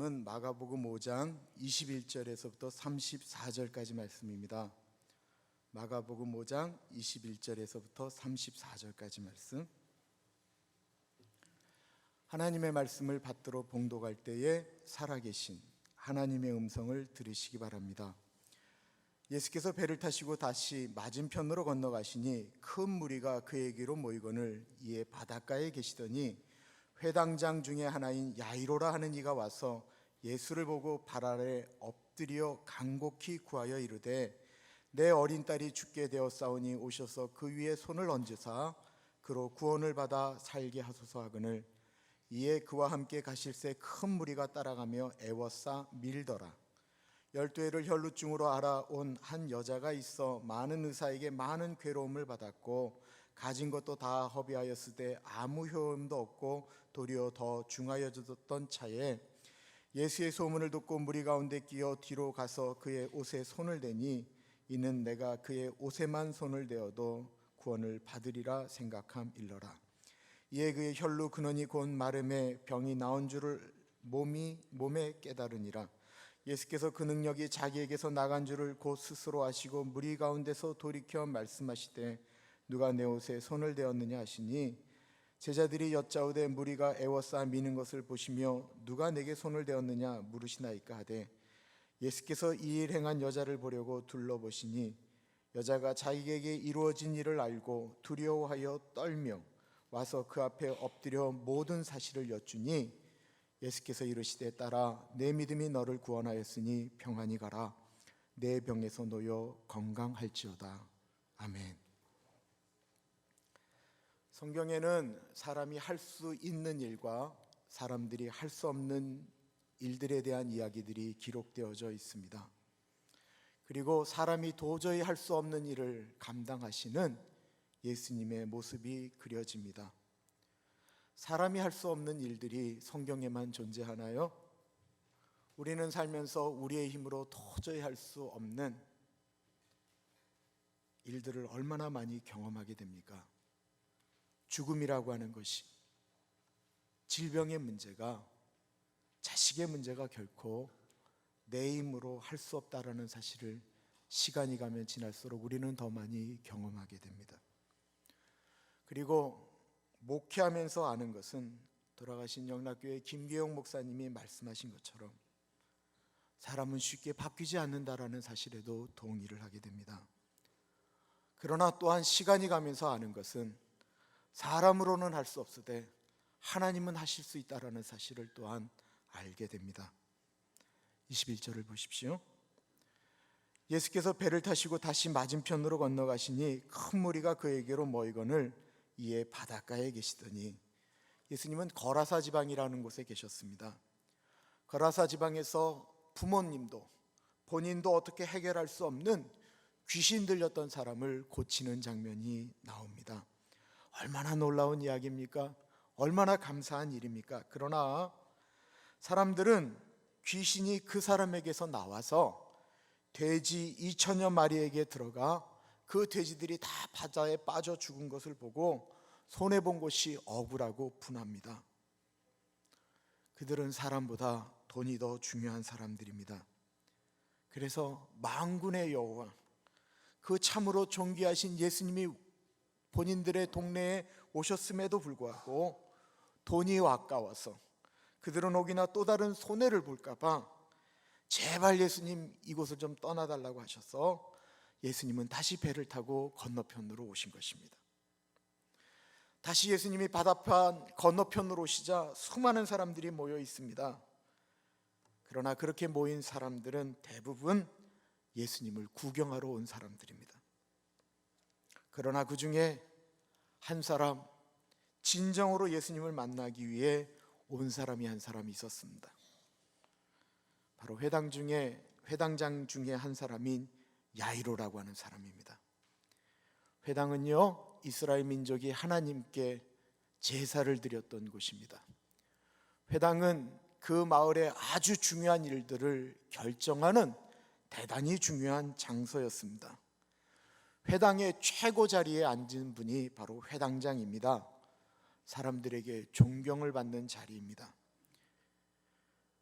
은 마가복음 5장 21절에서부터 34절까지 말씀입니다. 마가복음 5장 21절에서부터 34절까지 말씀. 하나님의 말씀을 받들어 봉독할 때에 살아계신 하나님의 음성을 들으시기 바랍니다. 예수께서 배를 타시고 다시 맞은편으로 건너가시니 큰 무리가 그에게로 모이거늘 이에 바닷가에 계시더니 회당장 중에 하나인 야이로라 하는 이가 와서 예수를 보고 발 아래 엎드려 간곡히 구하여 이르되 내 어린 딸이 죽게 되었사오니 오셔서 그 위에 손을 얹으사 그로 구원을 받아 살게 하소서 하거늘 이에 그와 함께 가실새 큰 무리가 따라가며 애워싸 밀더라. 12해를 혈루증으로 알아온 한 여자가 있어 많은 의사에게 많은 괴로움을 받았고 가진 것도 다 허비하였으되 아무 효험도 없고 도리어 더 중하여졌던 차에 예수의 소문을 듣고 무리 가운데 끼어 뒤로 가서 그의 옷에 손을 대니 이는 내가 그의 옷에만 손을 대어도 구원을 받으리라 생각함 일러라. 이에 그의 혈루 근원이 곧 마름에 병이 나온 줄을 몸에 깨달으니라. 예수께서 그 능력이 자기에게서 나간 줄을 곧 스스로 아시고 무리 가운데서 돌이켜 말씀하시되 누가 내 옷에 손을 대었느냐 하시니 제자들이 여짜오되 무리가 애워싸 미는 것을 보시며 누가 내게 손을 대었느냐 물으시나이까 하되 예수께서 이 일 행한 여자를 보려고 둘러보시니 여자가 자기에게 이루어진 일을 알고 두려워하여 떨며 와서 그 앞에 엎드려 모든 사실을 여쭈니 예수께서 이르시되 딸아 내 믿음이 너를 구원하였으니 평안히 가라 내 병에서 놓여 건강할지어다. 아멘. 성경에는 사람이 할 수 있는 일과 사람들이 할 수 없는 일들에 대한 이야기들이 기록되어져 있습니다. 그리고 사람이 도저히 할 수 없는 일을 감당하시는 예수님의 모습이 그려집니다. 사람이 할 수 없는 일들이 성경에만 존재하나요? 우리는 살면서 우리의 힘으로 도저히 할 수 없는 일들을 얼마나 많이 경험하게 됩니까? 죽음이라고 하는 것이, 질병의 문제가, 자식의 문제가 결코 내 힘으로 할 수 없다라는 사실을 시간이 가면 지날수록 우리는 더 많이 경험하게 됩니다. 그리고 목회하면서 아는 것은 돌아가신 영락교회 김계용 목사님이 말씀하신 것처럼 사람은 쉽게 바뀌지 않는다라는 사실에도 동의를 하게 됩니다. 그러나 또한 시간이 가면서 아는 것은 사람으로는 할 수 없으되 하나님은 하실 수 있다라는 사실을 또한 알게 됩니다. 21절을 보십시오. 예수께서 배를 타시고 다시 맞은편으로 건너가시니 큰 무리가 그에게로 모이거늘 이에 바닷가에 계시더니 예수님은 거라사 지방이라는 곳에 계셨습니다. 거라사 지방에서 부모님도 본인도 어떻게 해결할 수 없는 귀신 들렸던 사람을 고치는 장면이 나옵니다. 얼마나 놀라운 이야기입니까? 얼마나 감사한 일입니까? 그러나 사람들은 귀신이 그 사람에게서 나와서 돼지 2천여 마리에게 들어가 그 돼지들이 다 바다에 빠져 죽은 것을 보고 손해본 것이 억울하고 분합니다. 그들은 사람보다 돈이 더 중요한 사람들입니다. 그래서 만군의 여호와, 그 참으로 존귀하신 예수님이 본인들의 동네에 오셨음에도 불구하고 돈이 아까워서 그들은 혹이나 또 다른 손해를 볼까 봐 제발 예수님 이곳을 좀 떠나달라고 하셔서 예수님은 다시 배를 타고 건너편으로 오신 것입니다. 다시 예수님이 바다편 건너편으로 오시자 수많은 사람들이 모여 있습니다. 그러나 그렇게 모인 사람들은 대부분 예수님을 구경하러 온 사람들입니다. 그러나 그 중에 한 사람, 진정으로 예수님을 만나기 위해 온 사람이 한 사람이 있었습니다. 바로 회당장 중에 한 사람인 야이로라고 하는 사람입니다. 회당은요, 이스라엘 민족이 하나님께 제사를 드렸던 곳입니다. 회당은 그 마을의 아주 중요한 일들을 결정하는 대단히 중요한 장소였습니다. 회당의 최고 자리에 앉은 분이 바로 회당장입니다. 사람들에게 존경을 받는 자리입니다.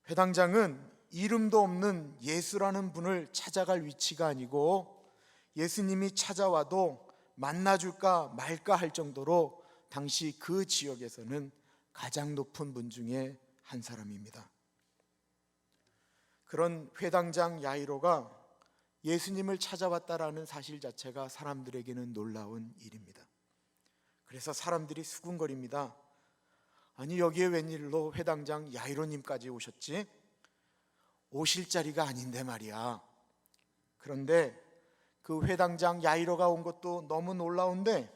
회당장은 이름도 없는 예수라는 분을 찾아갈 위치가 아니고 예수님이 찾아와도 만나줄까 말까 할 정도로 당시 그 지역에서는 가장 높은 분 중에 한 사람입니다. 그런 회당장 야이로가 예수님을 찾아왔다라는 사실 자체가 사람들에게는 놀라운 일입니다. 그래서 사람들이 수군거립니다. 아니, 여기에 웬일로 회당장 야이로님까지 오셨지? 오실 자리가 아닌데 말이야. 그런데 그 회당장 야이로가 온 것도 너무 놀라운데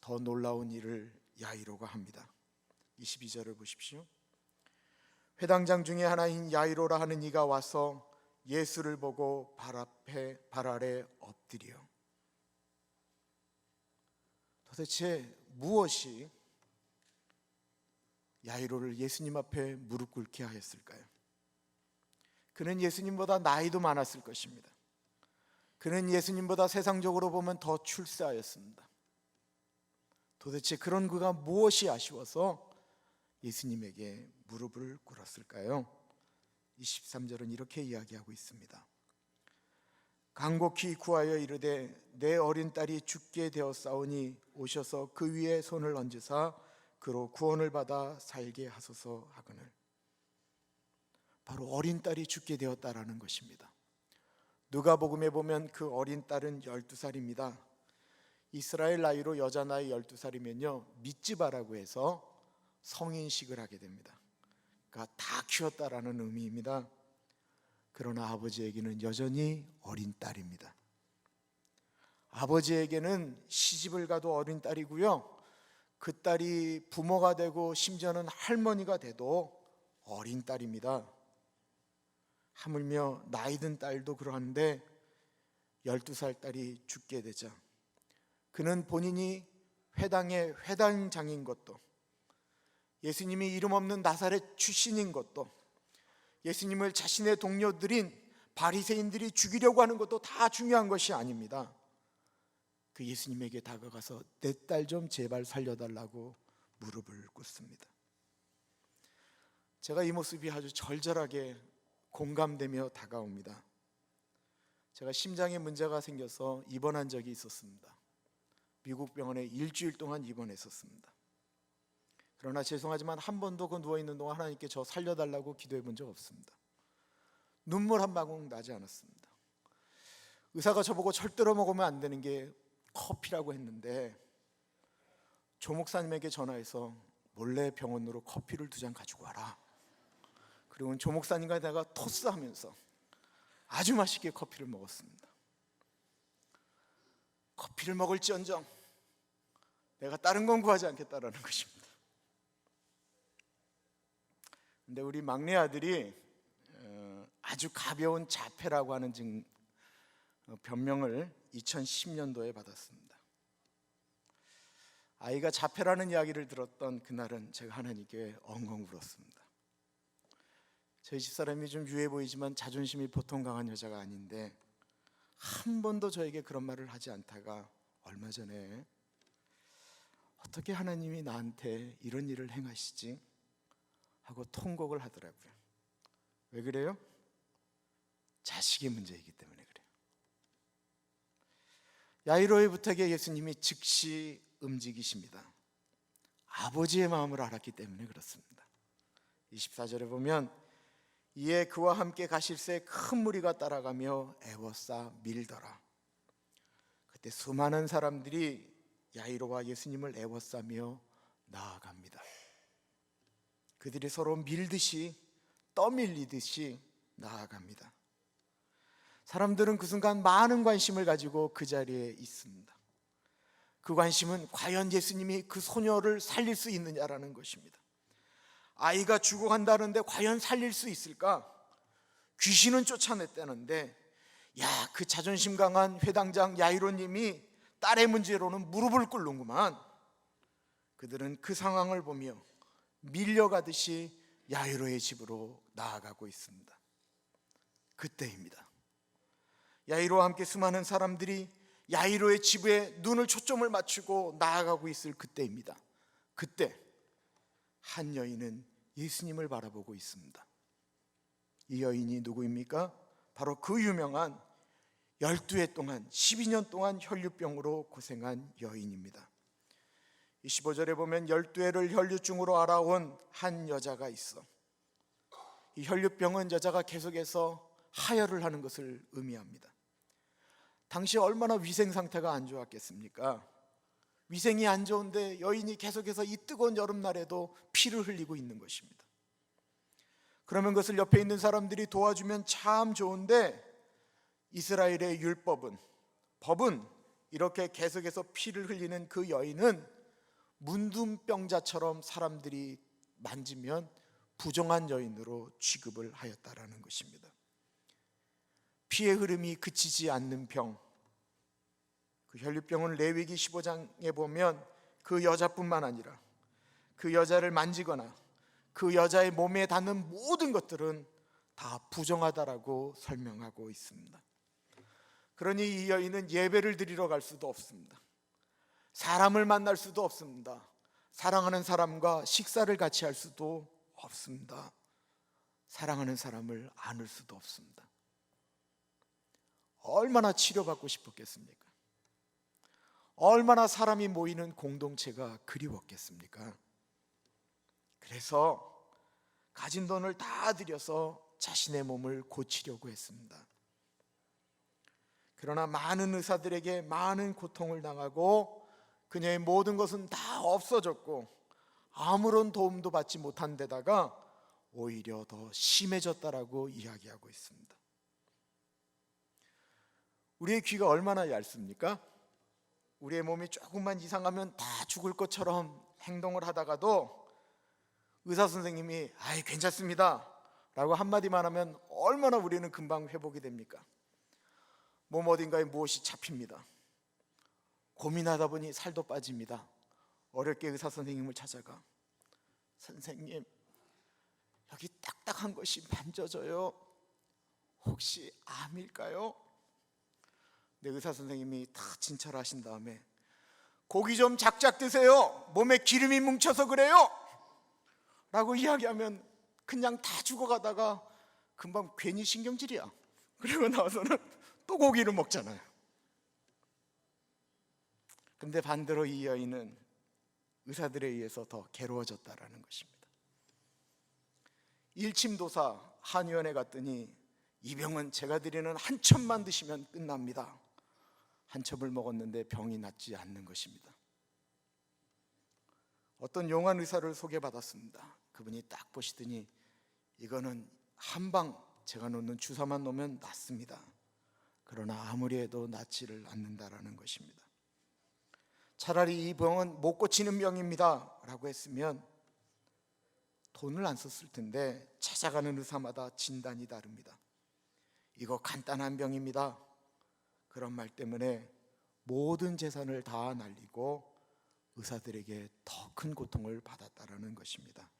더 놀라운 일을 야이로가 합니다. 22절을 보십시오. 회당장 중에 하나인 야이로라 하는 이가 와서 예수를 보고 발 아래 엎드려. 도대체 무엇이 야이로를 예수님 앞에 무릎 꿇게 하였을까요? 그는 예수님보다 나이도 많았을 것입니다. 그는 예수님보다 세상적으로 보면 더 출세하였습니다. 도대체 그런 그가 무엇이 아쉬워서 예수님에게 무릎을 꿇었을까요? 23절은 이렇게 이야기하고 있습니다. 간곡히 구하여 이르되 내 어린 딸이 죽게 되었사오니 오셔서 그 위에 손을 얹으사 그로 구원을 받아 살게 하소서 하거늘. 바로 어린 딸이 죽게 되었다라는 것입니다. 누가복음에 보면 그 어린 딸은 12살입니다. 이스라엘 나이로 여자 나이 12살이면요 미츠바라고 해서 성인식을 하게 됩니다. 그러니까 다 키웠다라는 의미입니다. 그러나 아버지에게는 여전히 어린 딸입니다. 아버지에게는 시집을 가도 어린 딸이고요, 그 딸이 부모가 되고 심지어는 할머니가 돼도 어린 딸입니다. 하물며 나이든 딸도 그러한데 12살 딸이 죽게 되자 그는 본인이 회당의 회당장인 것도, 예수님이 이름 없는 나사렛 출신인 것도, 예수님을 자신의 동료들인 바리새인들이 죽이려고 하는 것도 다 중요한 것이 아닙니다. 그 예수님에게 다가가서 내 딸 좀 제발 살려달라고 무릎을 꿇습니다. 제가 이 모습이 아주 절절하게 공감되며 다가옵니다. 제가 심장에 문제가 생겨서 입원한 적이 있었습니다. 미국 병원에 일주일 동안 입원했었습니다. 그러나 죄송하지만 한 번도 그 누워있는 동안 하나님께 저 살려달라고 기도해 본 적 없습니다. 눈물 한 방울 나지 않았습니다. 의사가 저보고 절대로 먹으면 안 되는 게 커피라고 했는데 조 목사님에게 전화해서 몰래 병원으로 커피를 2잔 가지고 와라. 그리고 조 목사님과 내가 토스하면서 아주 맛있게 커피를 먹었습니다. 커피를 먹을지언정 내가 다른 건 구하지 않겠다라는 것입니다. 근데 우리 막내 아들이 아주 가벼운 자폐라고 하는 변명을 2010년도에 받았습니다. 아이가 자폐라는 이야기를 들었던 그날은 제가 하나님께 엉엉 울었습니다. 저희 집사람이 좀 유해 보이지만 자존심이 보통 강한 여자가 아닌데 한 번도 저에게 그런 말을 하지 않다가 얼마 전에 어떻게 하나님이 나한테 이런 일을 행하시지? 하고 통곡을 하더라고요. 왜 그래요? 자식의 문제이기 때문에 그래요. 야이로의 부탁에 예수님이 즉시 움직이십니다. 아버지의 마음을 알았기 때문에 그렇습니다. 24절에 보면 이에 그와 함께 가실새 큰 무리가 따라가며 애워싸 밀더라. 그때 수많은 사람들이 야이로와 예수님을 애워싸며 나아갑니다. 그들이 서로 밀듯이 떠밀리듯이 나아갑니다. 사람들은 그 순간 많은 관심을 가지고 그 자리에 있습니다. 그 관심은 과연 예수님이 그 소녀를 살릴 수 있느냐라는 것입니다. 아이가 죽어간다는데 과연 살릴 수 있을까? 귀신은 쫓아냈다는데 그 자존심 강한 회당장 야이로님이 딸의 문제로는 무릎을 꿇는구만. 그들은 그 상황을 보며 밀려가듯이 야이로의 집으로 나아가고 있습니다. 그때입니다. 야이로와 함께 수많은 사람들이 야이로의 집에 눈을 초점을 맞추고 나아가고 있을 그때입니다. 그때 한 여인은 예수님을 바라보고 있습니다. 이 여인이 누구입니까? 바로 그 유명한 12해 동안 12년 동안 혈류병으로 고생한 여인입니다. 15절에 보면 12해를 혈류증으로 알아온 한 여자가 있어. 이 혈류병은 여자가 계속해서 하혈을 하는 것을 의미합니다. 당시 얼마나 위생 상태가 안 좋았겠습니까? 위생이 안 좋은데 여인이 계속해서 이 뜨거운 여름날에도 피를 흘리고 있는 것입니다. 그러면 그것을 옆에 있는 사람들이 도와주면 참 좋은데, 이스라엘의 법은 이렇게 계속해서 피를 흘리는 그 여인은 문둥병자처럼 사람들이 만지면 부정한 여인으로 취급을 하였다라는 것입니다. 피의 흐름이 그치지 않는 병, 그 혈류병은 레위기 15장에 보면 그 여자뿐만 아니라 그 여자를 만지거나 그 여자의 몸에 닿는 모든 것들은 다 부정하다라고 설명하고 있습니다. 그러니 이 여인은 예배를 드리러 갈 수도 없습니다. 사람을 만날 수도 없습니다. 사랑하는 사람과 식사를 같이 할 수도 없습니다. 사랑하는 사람을 안을 수도 없습니다. 얼마나 치료받고 싶었겠습니까? 얼마나 사람이 모이는 공동체가 그리웠겠습니까? 그래서 가진 돈을 다 들여서 자신의 몸을 고치려고 했습니다. 그러나 많은 의사들에게 많은 고통을 당하고 그녀의 모든 것은 다 없어졌고 아무런 도움도 받지 못한 데다가 오히려 더 심해졌다라고 이야기하고 있습니다. 우리의 귀가 얼마나 얇습니까? 우리의 몸이 조금만 이상하면 다 죽을 것처럼 행동을 하다가도 의사 선생님이 아이 괜찮습니다 라고 한마디만 하면 얼마나 우리는 금방 회복이 됩니까? 몸 어딘가에 무엇이 잡힙니다. 고민하다 보니 살도 빠집니다. 어렵게 의사 선생님을 찾아가, 선생님 여기 딱딱한 것이 만져져요. 혹시 암일까요? 네, 의사 선생님이 다 진찰하신 다음에 고기 좀 작작 드세요. 몸에 기름이 뭉쳐서 그래요 라고 이야기하면 그냥 다 죽어가다가 금방 괜히 신경질이야. 그리고 나와서는 또 고기를 먹잖아요. 근데 반대로 이 여인은 의사들에 의해서 더 괴로워졌다라는 것입니다. 일침도사 한의원에 갔더니 이 병은 제가 드리는 한 첩만 드시면 끝납니다. 한 첩을 먹었는데 병이 낫지 않는 것입니다. 어떤 용한 의사를 소개받았습니다. 그분이 딱 보시더니 이거는 한방 제가 놓는 주사만 놓으면 낫습니다. 그러나 아무리 해도 낫지를 않는다라는 것입니다. 차라리 이 병은 못 고치는 병입니다 라고 했으면 돈을 안 썼을 텐데 찾아가는 의사마다 진단이 다릅니다. 이거 간단한 병입니다. 그런 말 때문에 모든 재산을 다 날리고 의사들에게 더 큰 고통을 받았다라는 것입니다.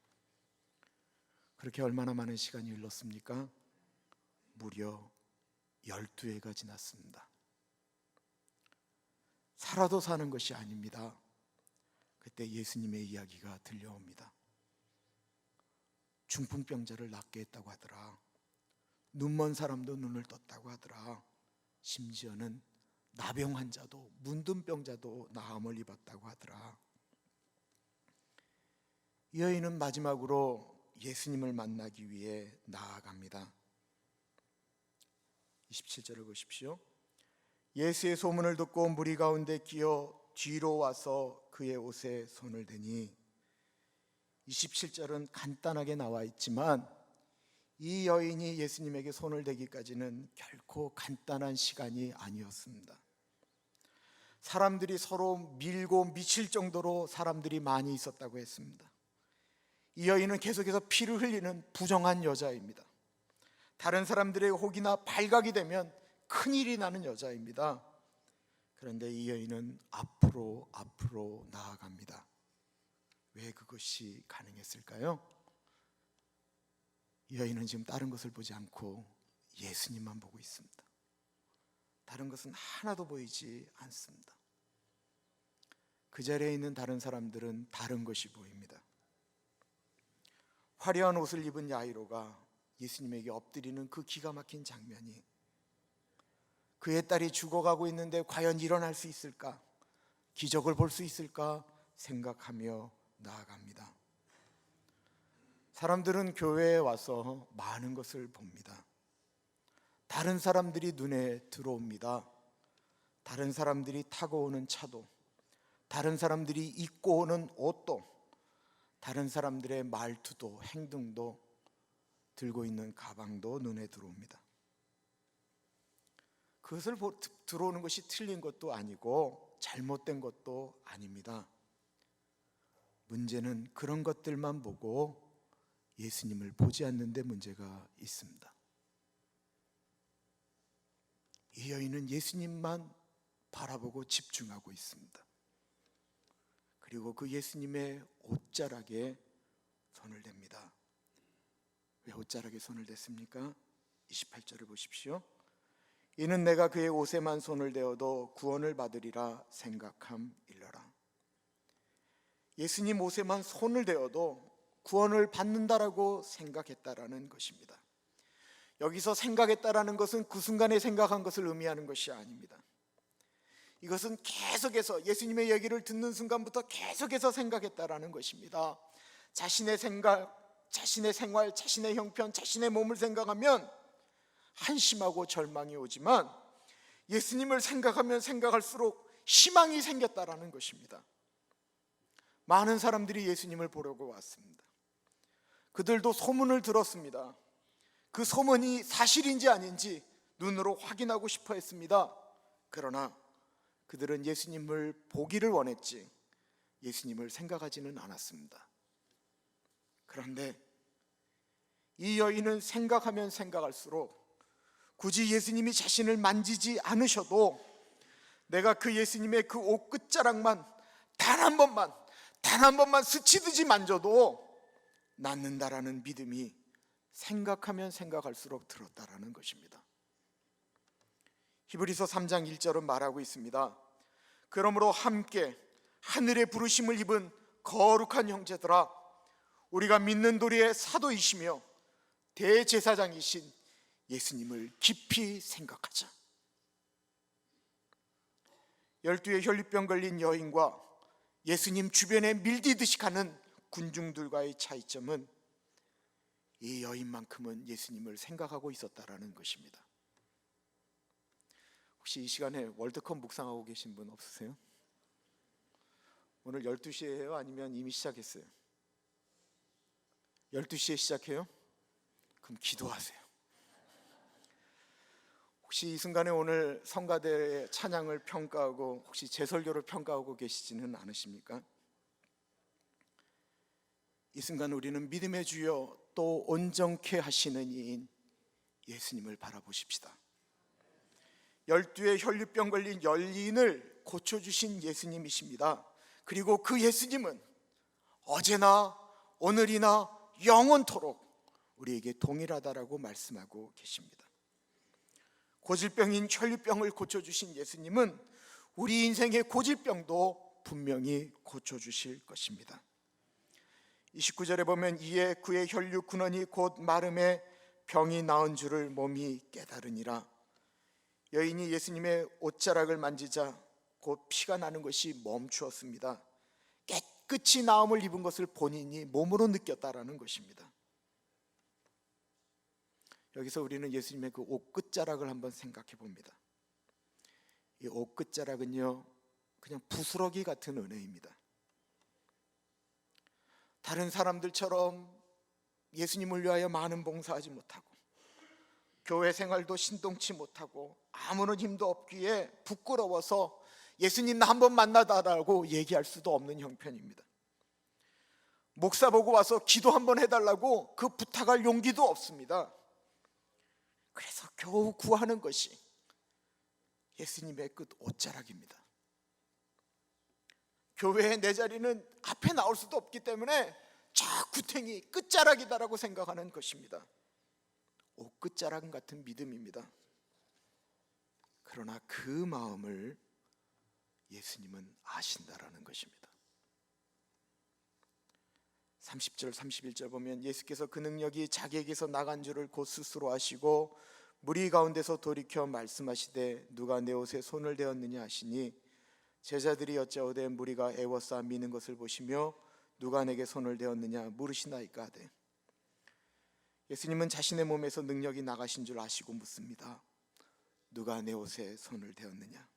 그렇게 얼마나 많은 시간이 흘렀습니까? 무려 12해가 지났습니다. 살아도 사는 것이 아닙니다. 그때 예수님의 이야기가 들려옵니다. 중풍병자를 낫게 했다고 하더라. 눈먼 사람도 눈을 떴다고 하더라. 심지어는 나병 환자도 문둥병자도 나음을 입었다고 하더라. 이 여인은 마지막으로 예수님을 만나기 위해 나아갑니다. 27절을 보십시오. 예수의 소문을 듣고 무리 가운데 끼어 뒤로 와서 그의 옷에 손을 대니, 27절은 간단하게 나와 있지만 이 여인이 예수님에게 손을 대기까지는 결코 간단한 시간이 아니었습니다. 사람들이 서로 밀고 미칠 정도로 사람들이 많이 있었다고 했습니다. 이 여인은 계속해서 피를 흘리는 부정한 여자입니다. 다른 사람들의 혹이나 발각이 되면 큰일이 나는 여자입니다. 그런데 이 여인은 앞으로 나아갑니다. 왜 그것이 가능했을까요? 이 여인은 지금 다른 것을 보지 않고 예수님만 보고 있습니다. 다른 것은 하나도 보이지 않습니다. 그 자리에 있는 다른 사람들은 다른 것이 보입니다. 화려한 옷을 입은 야이로가 예수님에게 엎드리는 그 기가 막힌 장면이, 그의 딸이 죽어가고 있는데 과연 일어날 수 있을까, 기적을 볼 수 있을까 생각하며 나아갑니다. 사람들은 교회에 와서 많은 것을 봅니다. 다른 사람들이 눈에 들어옵니다. 다른 사람들이 타고 오는 차도, 다른 사람들이 입고 오는 옷도, 다른 사람들의 말투도 행동도, 들고 있는 가방도 눈에 들어옵니다. 그것을 들어오는 것이 틀린 것도 아니고 잘못된 것도 아닙니다. 문제는 그런 것들만 보고 예수님을 보지 않는 데 문제가 있습니다. 이 여인은 예수님만 바라보고 집중하고 있습니다. 그리고 그 예수님의 옷자락에 손을 댑니다. 왜 옷자락에 손을 댔습니까? 28절을 보십시오. 이는 내가 그의 옷에만 손을 대어도 구원을 받으리라 생각함일러라. 예수님 옷에만 손을 대어도 구원을 받는다라고 생각했다라는 것입니다. 여기서 생각했다라는 것은 그 순간에 생각한 것을 의미하는 것이 아닙니다. 이것은 계속해서 예수님의 얘기를 듣는 순간부터 계속해서 생각했다라는 것입니다. 자신의 생각, 자신의 생활, 자신의 형편, 자신의 몸을 생각하면 한심하고 절망이 오지만 예수님을 생각하면 생각할수록 희망이 생겼다라는 것입니다. 많은 사람들이 예수님을 보려고 왔습니다. 그들도 소문을 들었습니다. 그 소문이 사실인지 아닌지 눈으로 확인하고 싶어 했습니다. 그러나 그들은 예수님을 보기를 원했지 예수님을 생각하지는 않았습니다. 그런데 이 여인은 생각하면 생각할수록 굳이 예수님이 자신을 만지지 않으셔도 내가 그 예수님의 그 옷 끝자락만 단 한 번만 스치듯이 만져도 낫는다라는 믿음이 생각하면 생각할수록 들었다라는 것입니다. 히브리서 3장 1절은 말하고 있습니다. 그러므로 함께 하늘의 부르심을 입은 거룩한 형제들아, 우리가 믿는 도리의 사도이시며 대제사장이신 예수님을 깊이 생각하자. 12의 혈류병 걸린 여인과 예수님 주변에 밀디듯이 가는 군중들과의 차이점은 이 여인만큼은 예수님을 생각하고 있었다라는 것입니다. 혹시 이 시간에 월드컵 묵상하고 계신 분 없으세요? 오늘 12시에요? 아니면 이미 시작했어요? 12시에 시작해요? 그럼 기도하세요. 혹시 이 순간에 오늘 성가대의 찬양을 평가하고 혹시 제 설교를 평가하고 계시지는 않으십니까? 이 순간 우리는 믿음의 주여 또 온전케 하시는 이인 예수님을 바라보십시다. 12의 혈류병 걸린 여인을 고쳐주신 예수님이십니다. 그리고 그 예수님은 어제나 오늘이나 영원토록 우리에게 동일하다라고 말씀하고 계십니다. 고질병인 혈류병을 고쳐주신 예수님은 우리 인생의 고질병도 분명히 고쳐주실 것입니다. 29절에 보면 이에 그의 혈류 근원이 곧 마름에 병이 나은 줄을 몸이 깨달으니라. 여인이 예수님의 옷자락을 만지자 곧 피가 나는 것이 멈추었습니다. 깨끗이 나음을 입은 것을 본인이 몸으로 느꼈다라는 것입니다. 여기서 우리는 예수님의 그 옷 끝자락을 한번 생각해 봅니다. 이 옷 끝자락은요, 그냥 부스러기 같은 은혜입니다. 다른 사람들처럼 예수님을 위하여 많은 봉사하지 못하고 교회 생활도 신동치 못하고 아무런 힘도 없기에 부끄러워서 예수님 나 한번 만나다라고 얘기할 수도 없는 형편입니다. 목사 보고 와서 기도 한번 해달라고 그 부탁할 용기도 없습니다. 그래서 겨우 구하는 것이 예수님의 끝 옷자락입니다. 교회의 내 자리는 앞에 나올 수도 없기 때문에 저 구탱이 끝자락이다라고 생각하는 것입니다. 옷 끝자락 같은 믿음입니다. 그러나 그 마음을 예수님은 아신다라는 것입니다. 30절 31절 보면 예수께서 그 능력이 자기에게서 나간 줄을 곧 스스로 아시고 무리 가운데서 돌이켜 말씀하시되 누가 내 옷에 손을 대었느냐 하시니 제자들이 여짜오되 무리가 애워싸 미는 것을 보시며 누가 내게 손을 대었느냐 물으시나이까 하되 예수님은 자신의 몸에서 능력이 나가신 줄 아시고 묻습니다. 누가 내 옷에 손을 대었느냐?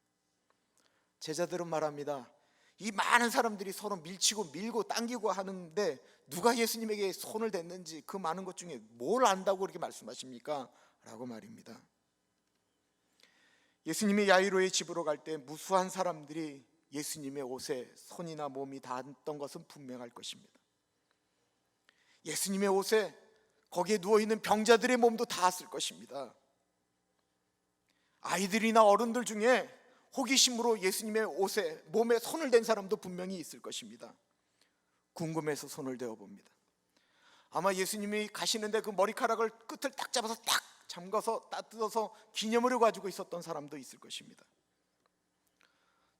제자들은 말합니다. 이 많은 사람들이 서로 밀치고 밀고 당기고 하는데 누가 예수님에게 손을 댔는지 그 많은 것 중에 뭘 안다고 그렇게 말씀하십니까? 라고 말입니다. 예수님이 야이로의 집으로 갈 때 무수한 사람들이 예수님의 옷에 손이나 몸이 닿았던 것은 분명할 것입니다. 예수님의 옷에 거기에 누워있는 병자들의 몸도 닿았을 것입니다. 아이들이나 어른들 중에 호기심으로 예수님의 옷에 몸에 손을 댄 사람도 분명히 있을 것입니다. 궁금해서 손을 대어 봅니다. 아마 예수님이 가시는데 그 머리카락을 끝을 딱 잡아서 딱 잠가서 따뜻어서 기념으로 가지고 있었던 사람도 있을 것입니다.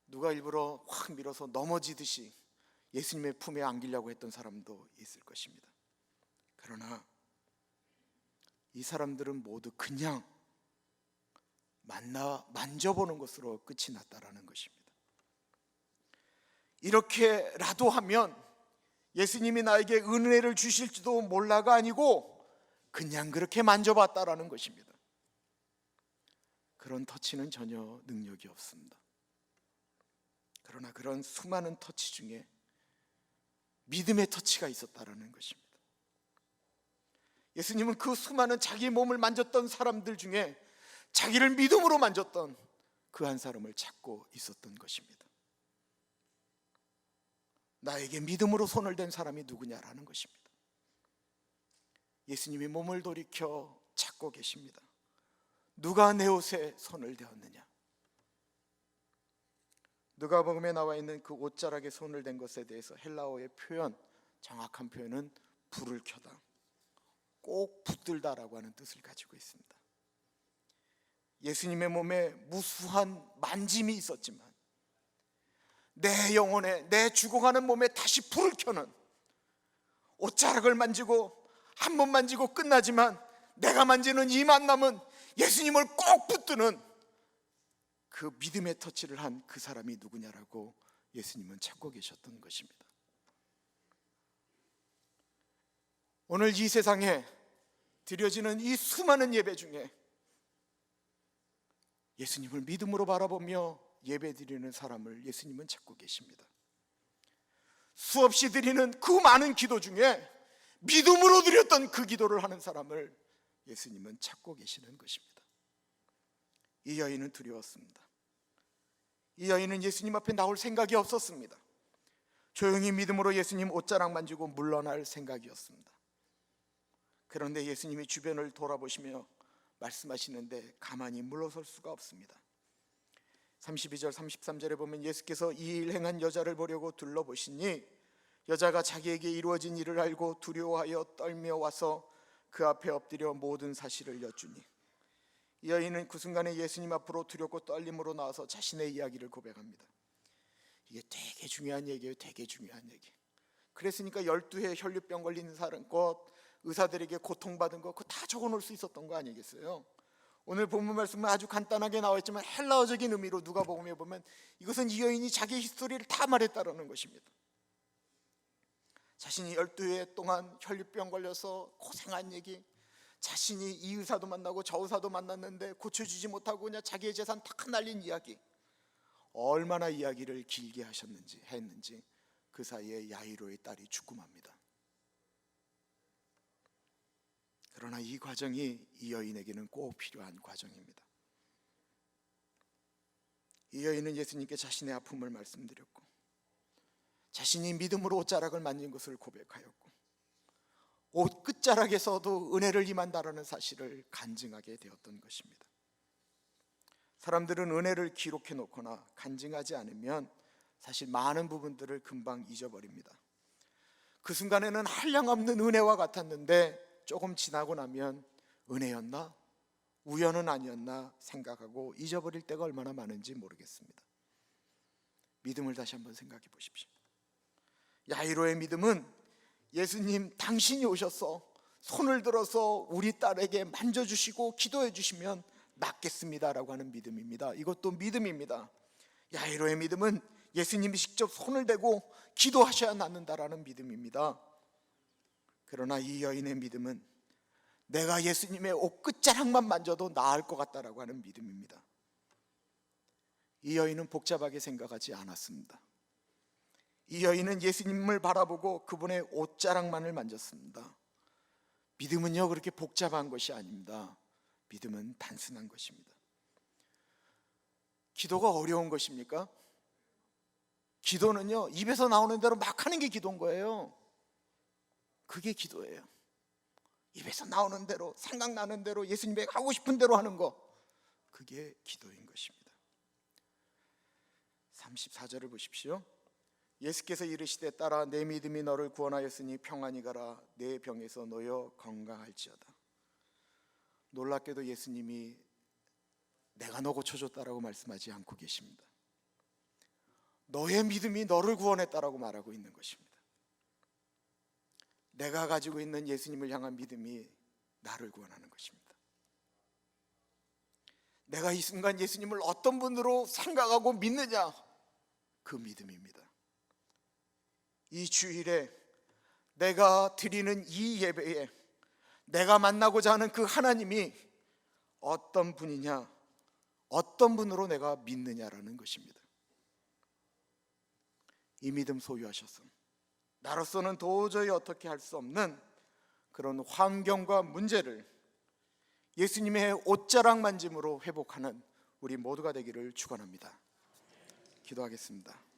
누가 일부러 확 밀어서 넘어지듯이 예수님의 품에 안기려고 했던 사람도 있을 것입니다. 그러나 이 사람들은 모두 그냥 만져보는 것으로 끝이 났다라는 것입니다. 이렇게라도 하면 예수님이 나에게 은혜를 주실지도 몰라가 아니고 그냥 그렇게 만져봤다라는 것입니다. 그런 터치는 전혀 능력이 없습니다. 그러나 그런 수많은 터치 중에 믿음의 터치가 있었다라는 것입니다. 예수님은 그 수많은 자기 몸을 만졌던 사람들 중에 자기를 믿음으로 만졌던 그 한 사람을 찾고 있었던 것입니다. 나에게 믿음으로 손을 댄 사람이 누구냐라는 것입니다. 예수님이 몸을 돌이켜 찾고 계십니다. 누가 내 옷에 손을 대었느냐? 누가복음에 나와 있는 그 옷자락에 손을 댄 것에 대해서 헬라어의 표현, 정확한 표현은 불을 켜다, 꼭 붙들다라고 하는 뜻을 가지고 있습니다. 예수님의 몸에 무수한 만짐이 있었지만 내 영혼에, 내 죽어가는 몸에 다시 불을 켜는, 옷자락을 만지고 한 번 만지고 끝나지만 내가 만지는 이 만남은 예수님을 꼭 붙드는 그 믿음의 터치를 한 그 사람이 누구냐라고 예수님은 찾고 계셨던 것입니다. 오늘 이 세상에 드려지는 이 수많은 예배 중에 예수님을 믿음으로 바라보며 예배 드리는 사람을 예수님은 찾고 계십니다. 수없이 드리는 그 많은 기도 중에 믿음으로 드렸던 그 기도를 하는 사람을 예수님은 찾고 계시는 것입니다. 이 여인은 두려웠습니다. 이 여인은 예수님 앞에 나올 생각이 없었습니다. 조용히 믿음으로 예수님 옷자락 만지고 물러날 생각이었습니다. 그런데 예수님이 주변을 돌아보시며 말씀하시는데 가만히 물러설 수가 없습니다. 32절 33절에 보면 예수께서 이 일 행한 여자를 보려고 둘러보시니 여자가 자기에게 이루어진 일을 알고 두려워하여 떨며 와서 그 앞에 엎드려 모든 사실을 여쭈니 이 여인은 그 순간에 예수님 앞으로 두렵고 떨림으로 나와서 자신의 이야기를 고백합니다. 이게 되게 중요한 얘기예요. 되게 중요한 얘기. 그랬으니까 12회 혈류병 걸리는 사람 것, 의사들에게 고통받은 것, 그거 다 적어놓을 수 있었던 거 아니겠어요? 오늘 본문 말씀은 아주 간단하게 나와 있지만 헬라어적인 의미로 누가복음에 보면 이것은 이 여인이 자기 히스토리를 다 말했다라는 것입니다. 자신이 12회 동안 혈류병 걸려서 고생한 얘기, 자신이 이 의사도 만나고 저 의사도 만났는데 고쳐주지 못하고 그냥 자기의 재산 다 날린 이야기, 얼마나 이야기를 길게 했는지 그 사이에 야이로의 딸이 죽고 맙니다. 그러나 이 과정이 이 여인에게는 꼭 필요한 과정입니다. 이 여인은 예수님께 자신의 아픔을 말씀드렸고 자신이 믿음으로 옷자락을 만진 것을 고백하였고 옷 끝자락에서도 은혜를 임한다라는 사실을 간증하게 되었던 것입니다. 사람들은 은혜를 기록해 놓거나 간증하지 않으면 사실 많은 부분들을 금방 잊어버립니다. 그 순간에는 한량없는 은혜와 같았는데 조금 지나고 나면 은혜였나? 우연은 아니었나? 생각하고 잊어버릴 때가 얼마나 많은지 모르겠습니다. 믿음을 다시 한번 생각해 보십시오. 야이로의 믿음은 예수님 당신이 오셔서 손을 들어서 우리 딸에게 만져주시고 기도해 주시면 낫겠습니다라고 하는 믿음입니다. 이것도 믿음입니다. 야이로의 믿음은 예수님이 직접 손을 대고 기도하셔야 낫는다라는 믿음입니다. 그러나 이 여인의 믿음은 내가 예수님의 옷끝자락만 만져도 나을 것 같다라고 하는 믿음입니다. 이 여인은 복잡하게 생각하지 않았습니다. 이 여인은 예수님을 바라보고 그분의 옷자락만을 만졌습니다. 믿음은요 그렇게 복잡한 것이 아닙니다. 믿음은 단순한 것입니다. 기도가 어려운 것입니까? 기도는요 입에서 나오는 대로 막 하는 게 기도인 거예요. 그게 기도예요. 입에서 나오는 대로, 생각나는 대로, 예수님에게 하고 싶은 대로 하는 거, 그게 기도인 것입니다. 34절을 보십시오. 예수께서 이르시되 딸아 내 믿음이 너를 구원하였으니 평안히 가라 내 병에서 놓여 건강할지어다. 놀랍게도 예수님이 내가 너 고쳐줬다라고 말씀하지 않고 계십니다. 너의 믿음이 너를 구원했다라고 말하고 있는 것입니다. 내가 가지고 있는 예수님을 향한 믿음이 나를 구원하는 것입니다. 내가 이 순간 예수님을 어떤 분으로 생각하고 믿느냐, 그 믿음입니다. 이 주일에 내가 드리는 이 예배에 내가 만나고자 하는 그 하나님이 어떤 분이냐, 어떤 분으로 내가 믿느냐라는 것입니다. 이 믿음 소유하셔서 나로서는 도저히 어떻게 할 수 없는 그런 환경과 문제를 예수님의 옷자락 만짐으로 회복하는 우리 모두가 되기를 축원합니다. 기도하겠습니다.